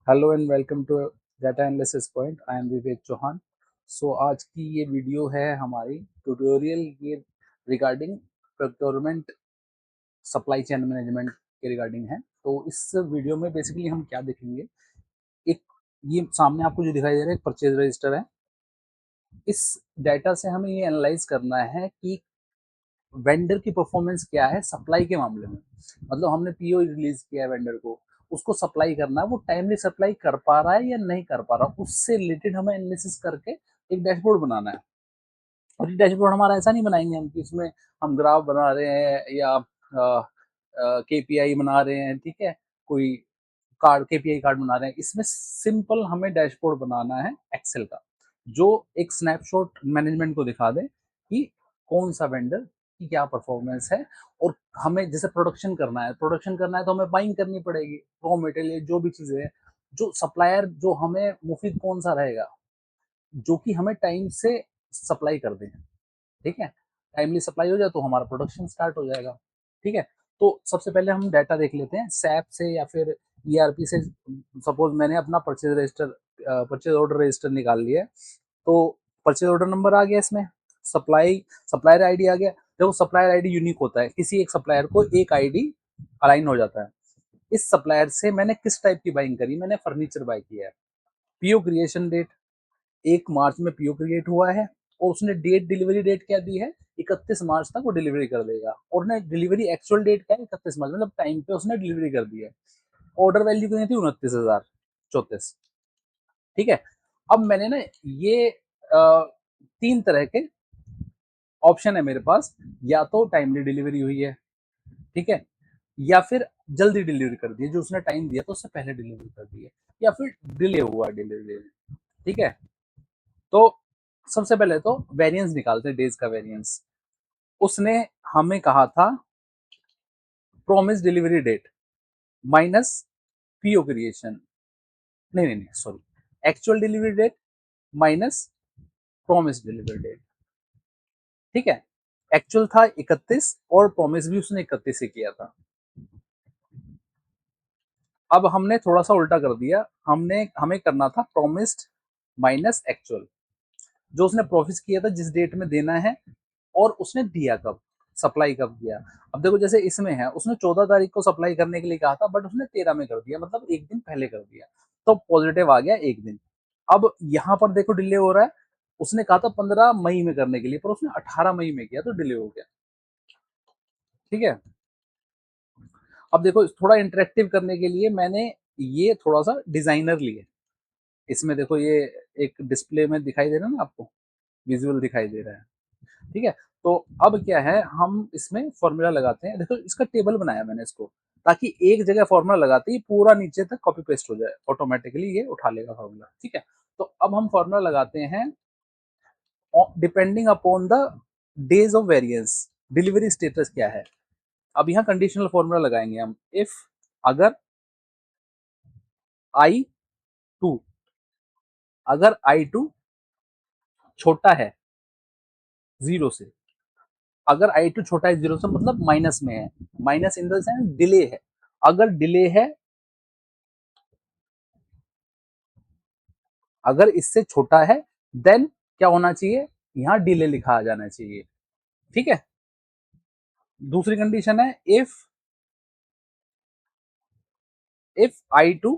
Hello and welcome to data analysis point. I am Vivek Chauhan. So आज की ये video है हमारी ट्यूटोरियल ये regarding procurement supply chain management के रिगार्डिंग है। तो इस वीडियो में बेसिकली हम क्या देखेंगे, एक ये सामने आपको जो दिखाई दे रहा है एक परचेज रजिस्टर है। इस डाटा से हमें ये एनालाइज करना है कि वेंडर की परफॉर्मेंस क्या है सप्लाई के मामले में। मतलब हमने पीओ रिलीज किया है वेंडर को, उसको सप्लाई करना है, वो टाइमली सप्लाई कर पा रहा है या नहीं कर पा रहा, उससे रिलेटेड हमें एनालिसिस करके एक डैशबोर्ड बनाना है। और ये डैशबोर्ड हमारा ऐसा नहीं बनाएंगे हम कि इसमें हम ग्राफ बना रहे हैं या केपीआई बना रहे हैं, ठीक है, कोई कार्ड केपीआई कार्ड बना रहे हैं। इसमें सिंपल हमें डैशबोर्ड बनाना है एक्सेल का, जो एक स्नैपशॉट मैनेजमेंट को दिखा दे कि कौन सा वेंडर की क्या परफॉर्मेंस है। और हमें जैसे प्रोडक्शन करना है तो हमें बाइंग करनी पड़ेगी, रॉ मटेरियल जो भी चीजें हैं, जो सप्लायर जो हमें मुफीद कौन सा रहेगा, जो कि हमें टाइम से सप्लाई कर दें। ठीक है, टाइमली सप्लाई हो जाए तो हमारा प्रोडक्शन स्टार्ट हो जाएगा। ठीक है, तो सबसे पहले हम डाटा देख लेते हैं सैप से या फिर ईआरपी से। सपोज मैंने अपना परचेज ऑर्डर रजिस्टर निकाल लिया है, तो परचेज ऑर्डर नंबर आ गया, इसमें सप्लायर आईडी आ गया। देखो सप्लायर आईडी यूनिक होता है, किसी एक सप्लायर को एक आईडी अलाइन हो जाता है। इस सप्लायर से मैंने किस टाइप की बाइंग करी, मैंने फर्नीचर बाय किया है। पीओ क्रिएशन डेट 1 मार्च में पीओ क्रिएट हुआ है, और उसने डिलीवरी डेट क्या दी है, 31 मार्च तक वो डिलीवरी कर देगा। और ने डिलीवरी एक्चुअल डेट क्या है, 31 मार्च, मतलब टाइम पे उसने डिलीवरी कर दी है। ऑर्डर वैल्यू कितनी थी, 29,034। ठीक है, अब मैंने ना ये 3 तरह के ऑप्शन है मेरे पास, या तो टाइमली डिलीवरी हुई है, ठीक है, या फिर जल्दी डिलीवरी कर दी है, जो उसने टाइम दिया तो उससे पहले डिलीवरी कर दी है, या फिर डिले हुआ डिलीवरी। ठीक है, तो सबसे पहले तो वेरिएंस निकालते हैं, डेज का वेरिएंस। उसने हमें कहा था promise delivery date minus PO creation, नहीं sorry, actual delivery date minus promise delivery date. ठीक है, एक्चुअल था 31 और प्रोमिस भी उसने 31 ही किया था। अब हमने थोड़ा सा उल्टा कर दिया, हमने हमें करना था प्रोमिस्ड माइनस एक्चुअल, जो उसने प्रोमिस किया था जिस डेट में देना है, और उसने दिया कब, सप्लाई कब किया। अब देखो जैसे इसमें है, उसने 14 तारीख को सप्लाई करने के लिए कहा था, बट उसने 13 में कर दिया, मतलब एक दिन पहले कर दिया, तो पॉजिटिव आ गया एक दिन। अब यहाँ पर देखो डिले हो रहा है, उसने कहा था 15 मई में करने के लिए, पर उसने 18 मई में किया, तो डिले हो गया। ठीक है, अब देखो थोड़ा इंटरेक्टिव करने के लिए मैंने ये थोड़ा सा डिजाइनर लिए। इसमें देखो ये एक डिस्प्ले में दिखाई दे रहा है ना आपको, विजुअल दिखाई दे रहा है। ठीक है, तो अब क्या है, हम इसमें फॉर्मूला लगाते हैं। देखो इसका टेबल बनाया मैंने इसको, ताकि एक जगह फॉर्मूला लगाते ही पूरा नीचे तक कॉपी पेस्ट हो जाए, ऑटोमेटिकली ये उठा लेगा फॉर्मूला। ठीक है, तो अब हम फॉर्मूला लगाते हैं depending upon the days of variance, delivery status क्या है। अब यहाँ कंडीशनल फॉर्मूला लगाएंगे हम, इफ अगर आई टू, अगर आई टू छोटा है 0 से, अगर आई टू छोटा है 0 से मतलब माइनस में है, minus in the sense delay है। अगर डिले है, अगर इससे छोटा है, देन क्या होना चाहिए, यहाँ डिले लिखा आ जाना चाहिए। ठीक है, दूसरी कंडीशन है इफ आई टू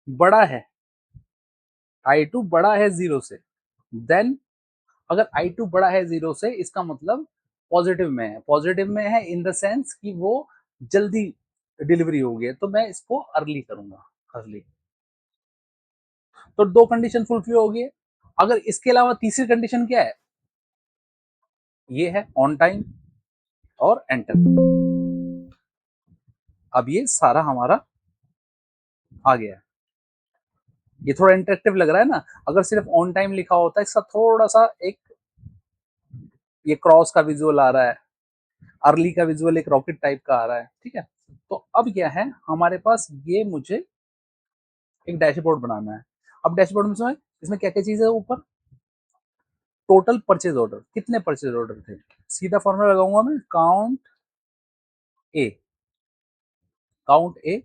बड़ा है, आई टू बड़ा है 0 से, देन अगर आई टू बड़ा है 0 से, इसका मतलब पॉजिटिव में है। पॉजिटिव में है इन द सेंस कि वो जल्दी डिलीवरी होगी, तो मैं इसको अर्ली करूंगा, अर्ली। तो 2 कंडीशन फुलफिल होगी। अगर इसके अलावा तीसरी कंडीशन क्या है, ये है ऑन टाइम और एंटर। अब ये सारा हमारा आ गया। ये थोड़ा इंटरेक्टिव लग रहा है ना। अगर सिर्फ ऑन टाइम लिखा होता है, इसका थोड़ा सा एक ये क्रॉस का विजुअल आ रहा है, अर्ली का विजुअल एक रॉकेट टाइप का आ रहा है। ठीक है, तो अब क्या है हमारे पास, ये मुझे एक डैशबोर्ड बनाना है। अब डैशबोर्ड में इसमें क्या क्या चीज है, ऊपर टोटल परचेज ऑर्डर, कितने परचेज ऑर्डर थे, सीधा फॉर्मूला लगाऊंगा मैं, count A, count A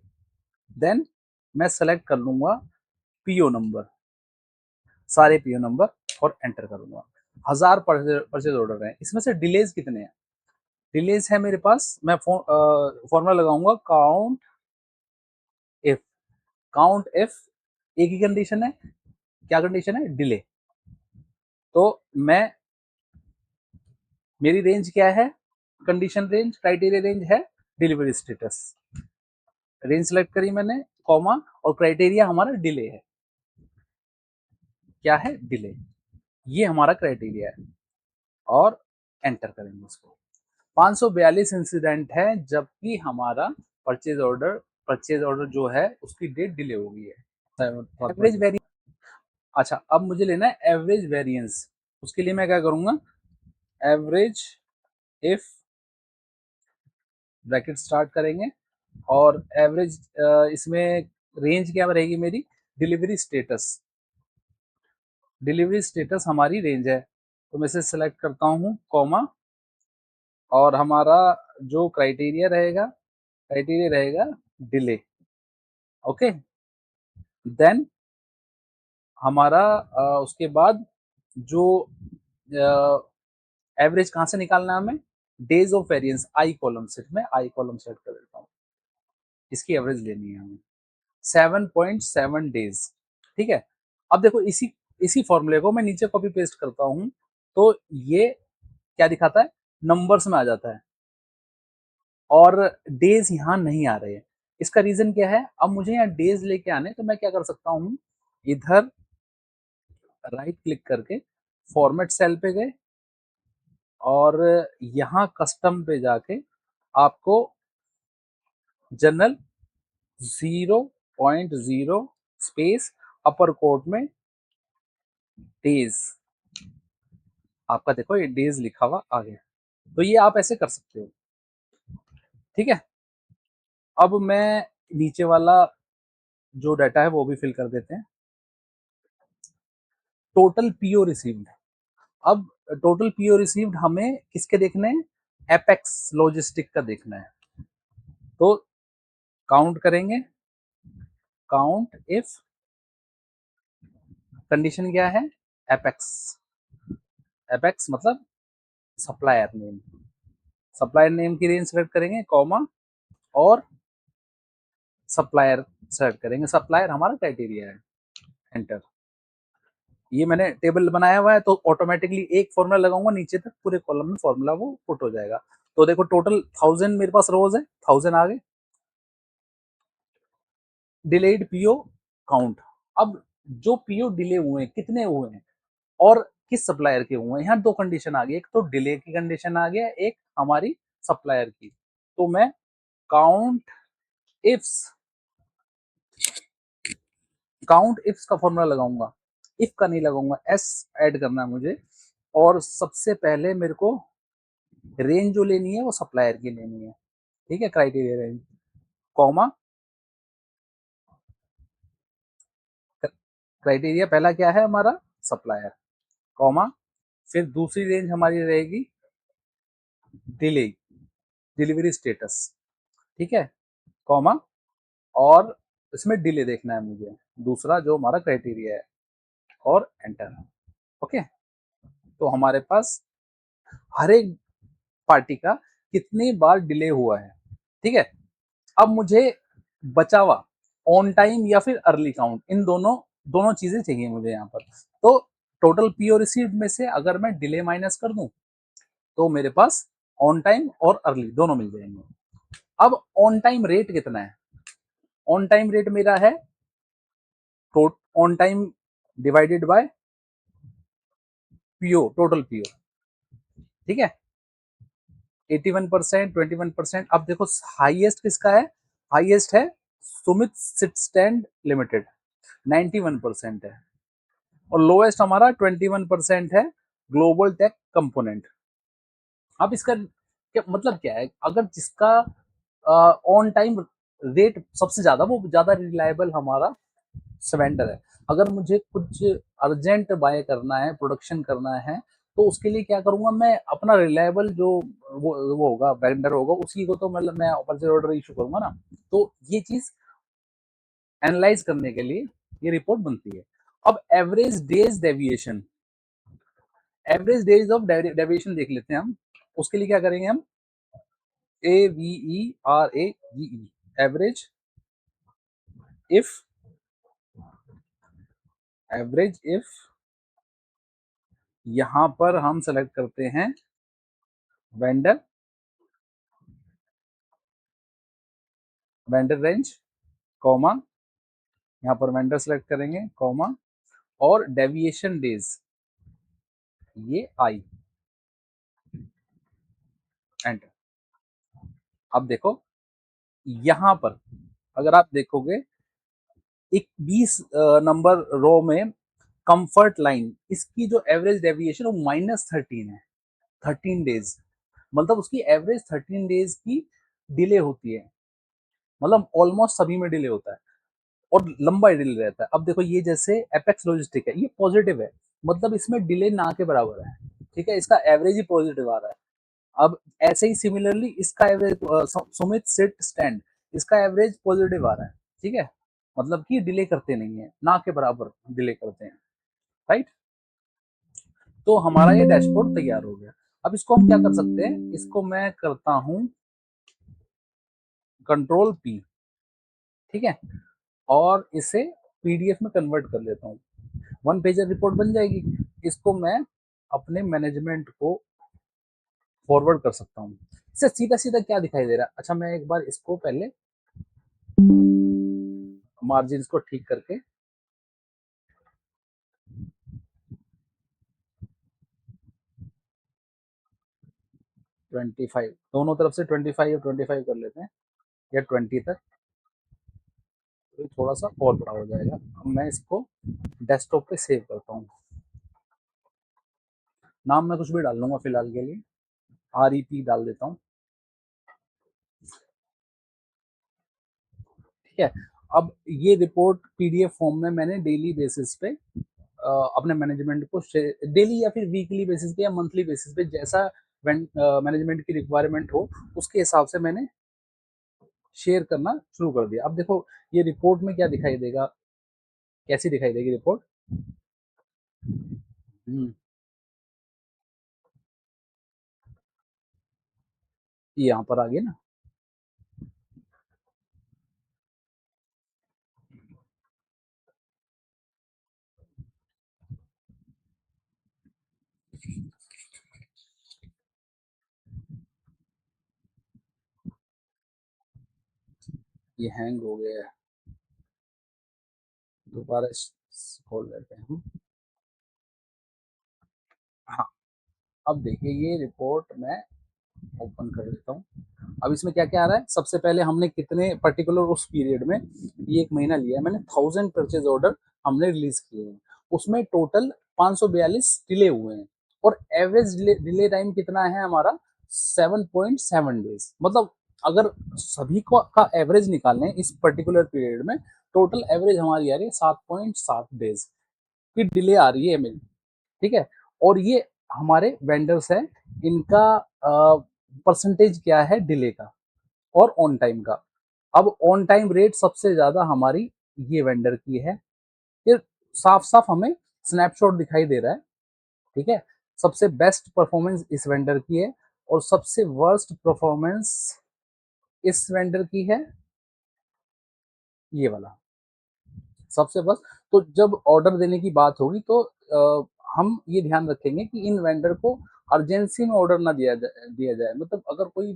then मैं सेलेक्ट कर लूंगा पीओ नंबर, सारे पीओ नंबर, और एंटर करूंगा। 1000 परचेज ऑर्डर है, इसमें से डिलेज कितने हैं? डिलेज है मेरे पास, मैं फॉर्मूला लगाऊंगा काउंट इफ। काउंट इफ एक ही कंडीशन है, क्या कंडीशन है? डिले। तो मैं, मेरी रेंज क्या है? कंडीशन रेंज, क्राइटेरिया रेंज है डिलीवरी स्टेटस। रेंज सेलेक्ट करी मैंने, कॉमा, और क्राइटेरिया हमारा डिले है। क्या है? डिले। ये हमारा क्राइटेरिया है, और एंटर करेंगे उसको। 542 इंसिडेंट है, जबकि हमारा परचेज ऑर्डर जो है उसकी डेट डिले हो गई है। एवरेज वेरिएंस, अच्छा अब मुझे लेना है एवरेज वेरिएंस। उसके लिए मैं क्या करूंगा? एवरेज इफ, ब्रैकेट स्टार्ट करेंगे, और एवरेज, इसमें रेंज क्या रहेगी मेरी? Delivery status. डिलीवरी स्टेटस हमारी रेंज है, तो मैं इसे सेलेक्ट करता हूँ, कॉमा, और हमारा जो क्राइटेरिया रहेगा डिले। ओके, देन हमारा उसके बाद जो एवरेज कहाँ से निकालना है हमें? Days of variance, I column set में, आई कॉलम सेट कर देता हूँ, इसकी एवरेज लेनी है हमें 7.7 डेज। ठीक है, अब देखो इसी इसी फॉर्मूले को मैं नीचे कॉपी पेस्ट करता हूं, तो ये क्या दिखाता है? नंबर्स में आ जाता है, और डेज यहां नहीं आ रहे हैं। इसका रीजन क्या है? अब मुझे यहाँ डेज लेके आने, तो मैं क्या कर सकता हूँ, इधर राइट क्लिक करके फॉर्मेट सेल पे गए, और यहाँ कस्टम पे जाके आपको जनरल 0.0 स्पेस अपर कोट में डेज, आपका देखो ये डेज लिखा हुआ आ गया। तो ये आप ऐसे कर सकते हो। ठीक है, अब मैं नीचे वाला जो डाटा है वो भी फिल कर देते हैं। Total PO received. अब टोटल पीओ रिसीव्ड हमें किसके देखने हैं? एपेक्स लॉजिस्टिक का देखना है। तो काउंट करेंगे, काउंट इफ, कंडीशन क्या है? एपेक्स। एपेक्स मतलब सप्लायर नेम। सप्लायर नेम की रेंज सेलेक्ट करेंगे, कॉमा, और सप्लायर सेलेक्ट करेंगे। सप्लायर हमारा क्राइटेरिया है, एंटर। ये मैंने टेबल बनाया हुआ है, तो ऑटोमेटिकली एक फॉर्मूला लगाऊंगा, नीचे तक पूरे कॉलम में फॉर्मूला वो पुट हो जाएगा। तो देखो टोटल 1000 मेरे पास रोज है, 1000 आ गए। Delayed PO count. अब जो पीओ डिले हुए हैं कितने हुए हैं, और किस सप्लायर के हुए हैं? यहाँ दो कंडीशन आ गई, एक तो डिले की कंडीशन आ गया, एक हमारी सप्लायर की। तो मैं काउंट इफ्स, काउंट इफ्स का फॉर्मूला लगाऊंगा, इफ का नहीं लगाऊंगा, एस ऐड करना है मुझे। और सबसे पहले मेरे को रेंज जो लेनी है वो सप्लायर की लेनी है। ठीक है, क्राइटेरिया रेंज, कॉमा, क्राइटेरिया पहला क्या है हमारा? सप्लायर, कॉमा, फिर दूसरी रेंज हमारी रहेगी डिले, डिलीवरी स्टेटस। ठीक है, कॉमा, और इसमें डिले देखना है मुझे, दूसरा जो हमारा क्राइटेरिया है, और एंटर। ओके, तो हमारे पास हर एक पार्टी का कितनी बार डिले हुआ है। ठीक है, अब मुझे बचा हुआ ऑन टाइम या फिर अर्ली काउंट, इन दोनों दोनों चीजें चाहिए मुझे यहाँ पर। तो टोटल पीओ रिसीव्ड में से अगर मैं डिले माइनस कर दूं, तो मेरे पास ऑन टाइम और अर्ली दोनों मिल जाएंगे। अब ऑन टाइम रेट कितना है? ऑन टाइम रेट मेरा है on time divided by PO, total PO. ठीक है, 81%, 21%। अब देखो हाईएस्ट किसका है? हाईएस्ट है सुमित सिट स्टैंड लिमिटेड, 91% है, और लोएस्ट हमारा 21% है ग्लोबल टेक कंपोनेंट। अब इसका क्या मतलब क्या है? अगर जिसका ऑन टाइम रेट सबसे ज्यादा, वो ज्यादा रिलायबल हमारा वेंडर है। अगर मुझे कुछ अर्जेंट बाय करना है, प्रोडक्शन करना है, तो उसके लिए क्या करूंगा मैं? अपना रिलायबल जो वो होगा, वेंडर होगा, उसी को तो मतलब मैं परचेज ऑर्डर इशू करूंगा ना। तो ये चीज एनालाइज करने के लिए ये रिपोर्ट बनती है। अब average days deviation, average days of deviation देख लेते हैं हम। उसके लिए क्या करेंगे हम, AVERAGE, average if, average if, यहां पर हम सेलेक्ट करते हैं वेंडर, वेंडर रेंज, कॉमा, यहाँ पर वेंडर सेलेक्ट करेंगे, कॉमा, और डेविएशन डेज ये आई, एंटर। अब देखो यहां पर अगर आप देखोगे 20 नंबर रो में कंफर्ट लाइन, इसकी जो एवरेज डेविएशन वो -13 है, 13 डेज, मतलब उसकी एवरेज 13 डेज की डिले होती है, मतलब ऑलमोस्ट सभी में डिले होता है और लंबा डिले रहता है। अब देखो ये जैसे एपेक्स लॉजिस्टिक है, ये पॉजिटिव है, मतलब इसमें डिले ना के बराबर है, ठीक है, इसका एवरेज ही पॉजिटिव आ रहा है। अब ऐसे ही सिमिलरली इसका एवरेज सुमित सिट स्टैंड, इसका एवरेज पॉजिटिव आ रहा है, ठीक है, मतलब कि डिले करते नहीं है, ना के बराबर डिले करते हैं, राइट। तो हमारा ये डैशबोर्ड तैयार हो गया। अब इसको हम क्या कर सकते हैं, इसको मैं करता हूं Ctrl+P, ठीक है, और इसे पीडीएफ में कन्वर्ट कर लेता हूँ, 1 पेजर रिपोर्ट बन जाएगी। इसको मैं अपने मैनेजमेंट को फॉरवर्ड कर सकता हूँ। इससे सीधा सीधा क्या दिखाई दे रहा है, अच्छा मैं एक बार इसको पहले मार्जिन को ठीक करके 25, दोनों तरफ से 25 या 25 कर लेते हैं, या 20 तक, तो थोड़ा सा और बड़ा हो जाएगा। अब मैं इसको डेस्कटॉप पे सेव करता हूँ, नाम मैं कुछ भी डाल लूंगा फिलहाल के लिए, REP डाल देता हूँ, ठीक है। अब ये रिपोर्ट पीडीएफ फॉर्म में मैंने डेली बेसिस पे अपने मैनेजमेंट को, डेली या फिर वीकली बेसिस पे या मंथली बेसिस पे, जैसा मैनेजमेंट की रिक्वायरमेंट हो उसके हिसाब से मैंने शेयर करना शुरू कर दिया। अब देखो ये रिपोर्ट में क्या दिखाई देगा, कैसी दिखाई देगी रिपोर्ट, ये यहाँ पर आ गया ना, ये हैंग हो गया है, दोबारा खोल लेते हैं। हाँ, अब देखिए ये रिपोर्ट मैं ओपन कर लेता हूँ। अब इसमें क्या क्या आ रहा है, सबसे पहले हमने कितने पर्टिकुलर उस पीरियड में, ये 1 महीना लिया है मैंने, 1000 परचेज ऑर्डर हमने रिलीज किए हैं, उसमें टोटल 542 डिले हुए हैं, और एवरेज डिले टाइम कितना है हमारा, 7.7 डेज, मतलब अगर सभी को का एवरेज निकालें इस पर्टिकुलर पीरियड में, टोटल एवरेज हमारी आ रही है 7.7 डेज की डिले आ रही है मेरी, ठीक है। और ये हमारे वेंडर्स हैं, इनका परसेंटेज क्या है डिले का और ऑन टाइम का। अब ऑन टाइम रेट सबसे ज्यादा हमारी ये वेंडर की है, ये साफ साफ हमें स्नैपशॉट दिखाई दे रहा है, ठीक है। सबसे बेस्ट परफॉर्मेंस इस वेंडर की है, और सबसे वर्स्ट परफॉर्मेंस इस वेंडर की है, ये वाला सबसे बस। तो जब ऑर्डर देने की बात होगी तो हम ये ध्यान रखेंगे कि इन वेंडर को अर्जेंसी में ऑर्डर ना दिया जाए, मतलब अगर कोई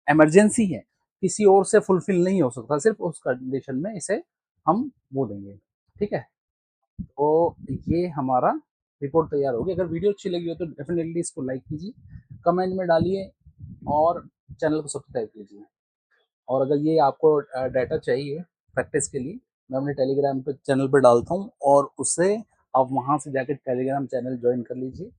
इमरजेंसी है, किसी और से फुलफिल नहीं हो सकता, सिर्फ उस कंडीशन में इसे हम वो देंगे, ठीक है। तो ये हमारा रिपोर्ट तैयार होगी। अगर वीडियो अच्छी लगी हो तो डेफिनेटली इसको लाइक कीजिए, कमेंट में डालिए, और चैनल को सब्सक्राइब कीजिए। और अगर ये आपको डाटा चाहिए प्रैक्टिस के लिए, मैं अपने टेलीग्राम पे चैनल पर डालता हूँ, और उससे आप वहाँ से जाकर टेलीग्राम चैनल ज्वाइन कर लीजिए।